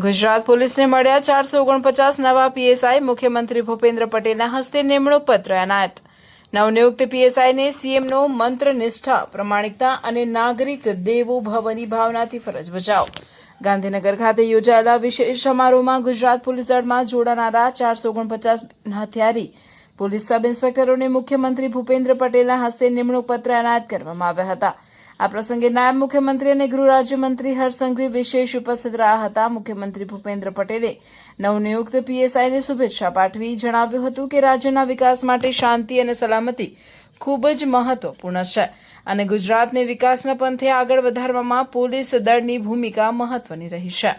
ગુજરાત પોલીસને મળ્યા 449 નવા પીએસઆઈ. મુખ્યમંત્રી ભૂપેન્દ્ર પટેલના હસ્તે નિમણૂક પત્ર એનાયત. નવનિયુક્ત પીએસઆઈને સીએમનો મંત્ર નિષ્ઠા, પ્રમાણિકતા અને નાગરિક દેવો ભવની ભાવનાથી ફરજ બજાવો. ગાંધીનગર ખાતે યોજાયેલા વિશેષ સમારોહમાં ગુજરાત પોલીસ દળમાં જોડાનારા 449 હથિયારી પોલીસ સબ ઇન્સ્પેક્ટરોને મુખ્યમંત્રી ભૂપેન્દ્ર પટેલના હસ્તે નિમણૂક પત્ર એનાયત કરવામાં આવ્યા હતા. આ પ્રસંગે નાયબ મુખ્યમંત્રી અને ગૃહ રાજ્યમંત્રી હર્ષ સંઘવી વિશેષ ઉપસ્થિત રહ્યા હતા. મુખ્યમંત્રી ભૂપેન્દ્ર પટેલે નવનિયુક્ત પીએસઆઈને શુભેચ્છા પાઠવી જણાવ્યું હતું કે રાજ્યના વિકાસ માટે શાંતિ અને સલામતી ખૂબ જ મહત્વપૂર્ણ છે અને ગુજરાતને વિકાસના પંથે આગળ વધારવામાં પોલીસ દળની ભૂમિકા મહત્વની રહી છે.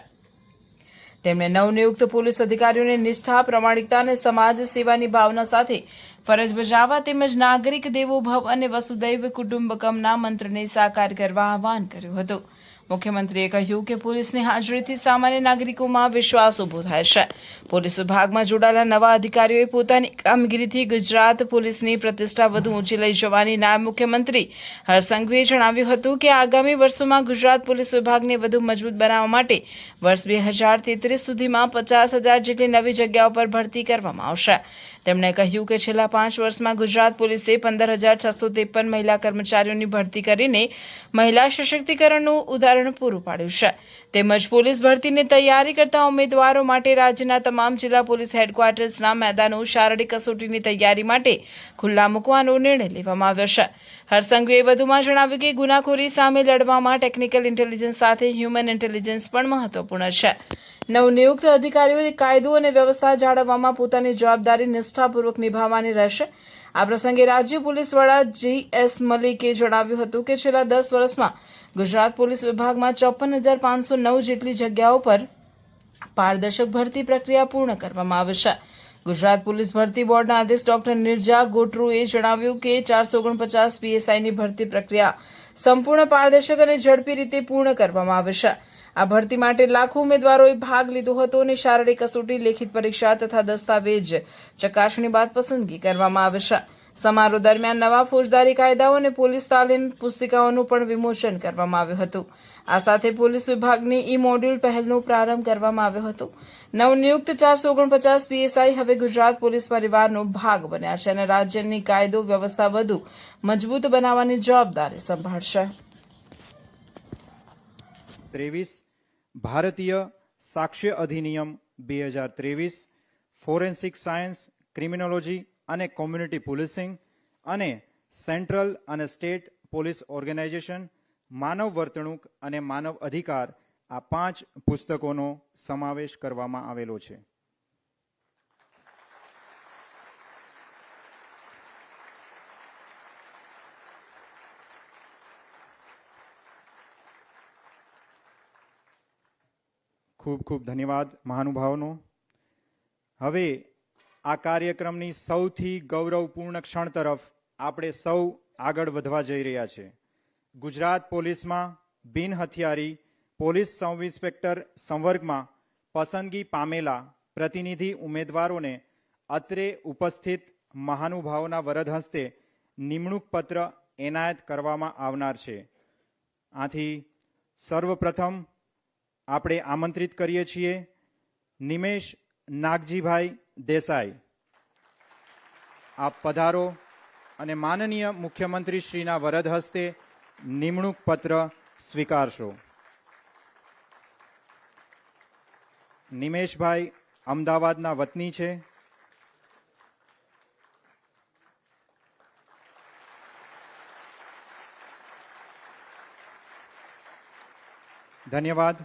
તેમણે નવનિયુક્ત પોલીસ અધિકારીઓને નિષ્ઠા, પ્રમાણિકતા અને સમાજ સેવાની ભાવના સાથે ફરજ બજાવવા તેમજ નાગરિક દેવો ભવ અને વસુદૈવ કુટુંબકમના મંત્રને સાકાર કરવા આહ્વાન કર્યું હતું. મુખ્યમંત્રીએ કહ્યું કે પોલીસની હાજરીથી સામાન્ય નાગરિકોમાં વિશ્વાસ ઉભો થાય છે. પોલીસ વિભાગમાં જોડાયેલા નવા અધિકારીઓએ પોતાની કામગીરીથી ગુજરાત પોલીસની પ્રતિષ્ઠા વધુ ઊંચી લઈ જવાની નાયબ મુખ્યમંત્રી હર્ષ સંઘવીએ જણાવ્યું હતું કે આગામી વર્ષોમાં ગુજરાત પોલીસ વિભાગને વધુ મજબૂત બનાવવા માટે વર્ષ 2033 સુધીમાં 50,000 જેટલી નવી જગ્યાઓ પર ભરતી કરવામાં આવશે. તેમણે કહ્યું કે છેલ્લા 5 વર્ષમાં ગુજરાત પોલીસે 15,653 મહિલા કર્મચારીઓની ભરતી કરીને મહિલા સશક્તિકરણનું ઉદાહરણ પૂરું પાડ્યું છે. તેમજ પોલીસ ભરતીની તૈયારી કરતા ઉમેદવારો માટે રાજ્યના તમામ જિલ્લા પોલીસ હેડક્વાર્ટર્સના મેદાનો શારીરિક કસોટીની તૈયારી માટે ખુલ્લા મૂકવાનો નિર્ણય લેવામાં આવ્યો છે. હર્ષ સંઘવીએ વધુમાં જણાવ્યું કે ગુનાખોરી સામે લડવામાં ટેકનિકલ ઇન્ટેલિજન્સ સાથે હ્યુમન ઇન્ટેલિજન્સ પણ મહત્વપૂર્ણ છે. નવનિયુક્ત અધિકારીઓએ કાયદો અને વ્યવસ્થા જાળવવામાં પોતાની જવાબદારી નિષ્ઠાપૂર્વક નિભાવવાની રહેશે. આ પ્રસંગે રાજ્ય પોલીસ વડા GS મલિકે જણાવ્યું હતું કે છેલ્લા 10 વર્ષમાં ગુજરાત પોલીસ વિભાગમાં 54,509 જેટલી જગ્યાઓ પર પારદર્શક ભરતી પ્રક્રિયા પૂર્ણ કરવામાં આવી છે. ગુજરાત પોલીસ ભરતી બોર્ડના અધ્યક્ષ ડોક્ટર નિર્જા ગોટરુએ જણાવ્યું કે 449 પીએસઆઈની ભરતી પ્રક્રિયા સંપૂર્ણ પારદર્શક અને ઝડપી રીતે પૂર્ણ કરવામાં આવી છે. આ ભરતી માટે લાખો ઉમેદવારોએ ભાગ લીધો હતો અને શારીરિક કસોટી, લેખિત પરીક્ષા તથા દસ્તાવેજ ચકાસણી બાદ પસંદગી કરવામાં આવી છે. સમારોહ દરમિયાન નવા ફોજદારી કાયદાઓ અને પોલીસ તાલીમ પુસ્તિકાઓનું પણ વિમોચન કરવામાં આવ્યું હતું. આ સાથે પોલીસ વિભાગની ઈ-મોડ્યુલ પહેલનો પ્રારંભ કરવામાં આવ્યો હતો. નવનિયુક્ત 449 પીએસઆઈ હવે ગુજરાત પોલીસ પરિવારનો ભાગ બન્યા છે અને રાજ્યની કાયદો વ્યવસ્થા વધુ મજબૂત બનાવવાની જવાબદારી સંભાળશે. 23 ભારતીય સાક્ષ્ય અધિનિયમ 2023, ફોરેન્સિક સાયન્સ, ક્રિમિનોલોજી અને કોમ્યુનિટી પોલીસિંગ અને સેન્ટ્રલ અને સ્ટેટ પોલીસ ઓર્ગેનાઇઝેશન, માનવ વર્તણૂક અને માનવ અધિકાર આ 5 પુસ્તકોનો સમાવેશ કરવામાં આવેલો છે. ખૂબ ખૂબ ધન્યવાદ મહાનુભાવનો. હવે આ કાર્યક્રમની સૌથી ગૌરવપૂર્ણ ક્ષણ તરફ આપણે સૌ આગળ વધવા જઈ રહ્યા છે. ગુજરાત પોલીસમાં બિન હથિયારી પોલીસ સબ ઇન્સ્પેક્ટર સંવર્ગમાં પસંદગી પામેલા પ્રતિનિધિ ઉમેદવારોને અત્રે ઉપસ્થિત મહાનુભાવોના વરદ હસ્તે નિમણૂક પત્ર એનાયત કરવામાં આવનાર છે. આથી સર્વપ્રથમ આપણે આમંત્રિત કરીએ છીએ નિમેશ નાગજીભાઈ દેસાઈ. આપ પધારો અને માનનીય મુખ્યમંત્રી શ્રીના વરદ હસ્તે નિમણૂક પત્ર સ્વીકારશો. નિમેશભાઈ અમદાવાદના વતની છે. ધન્યવાદ.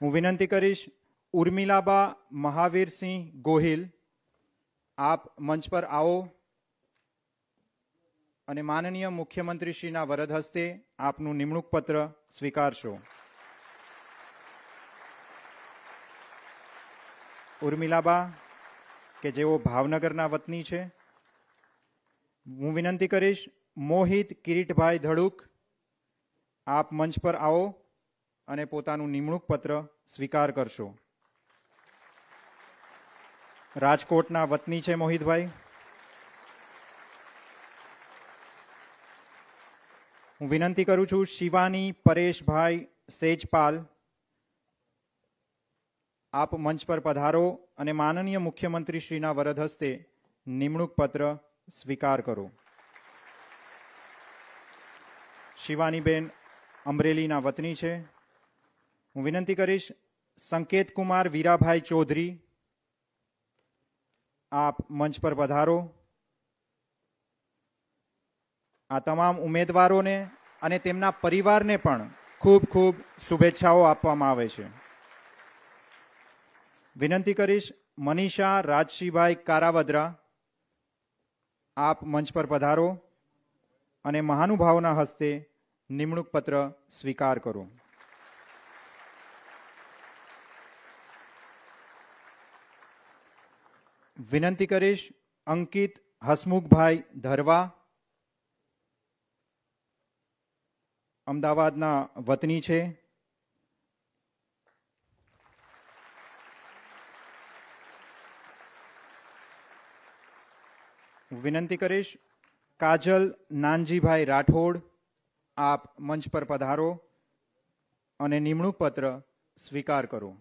હું વિનંતી કરીશ ઉર્મિલાબા મહાવીરસિંહ ગોહિલ, આપ મંચ પર આવો અને માનનીય મુખ્યમંત્રી શ્રીના વરદ હસ્તે આપનું નિમણૂક પત્ર સ્વીકારશો. ઉર્મિલાબા કે જેઓ ભાવનગરના વતની છે. હું વિનંતી કરીશ મોહિત કિરીટભાઈ ધડુક, આપ મંચ પર આવો અને પોતાનું નિમણૂક પત્ર સ્વીકાર કરશો. રાજકોટના વતની છે મોહિતભાઈ. હું વિનંતી કરું છું શિવાની પરેશભાઈ સેજપાલ, આપ મંચ પર પધારો અને માનનીય મુખ્યમંત્રી શ્રીના વરદ હસ્તે નિમણૂક પત્ર સ્વીકાર કરો. શિવાનીબેન અમરેલીના વતની છે. હું વિનંતી કરીશ સંકેત કુમાર વીરાભાઈ ચૌધરી, આપ મંચ પર પધારો. આ તમામ ઉમેદવારોને અને તેમના પરિવારને પણ ખૂબ ખૂબ શુભેચ્છાઓ આપવામાં આવે છે. વિનંતી કરીશ મનીષા રાજશીભાઈ કારાવદ્રા, આપ મંચ પર પધારો અને મહાનુભાવોના હસ્તે નિમણૂક પત્ર સ્વીકાર કરો. વિનંતી કરીશ અંકિત હસમુખભાઈ ધરવા, અમદાવાદના વતની છે. વિનંતી કરીશ કાજલ નાનજીભાઈ રાઠોડ, આપ મંચ પર પધારો અને નિમણૂક પત્ર સ્વીકાર કરો.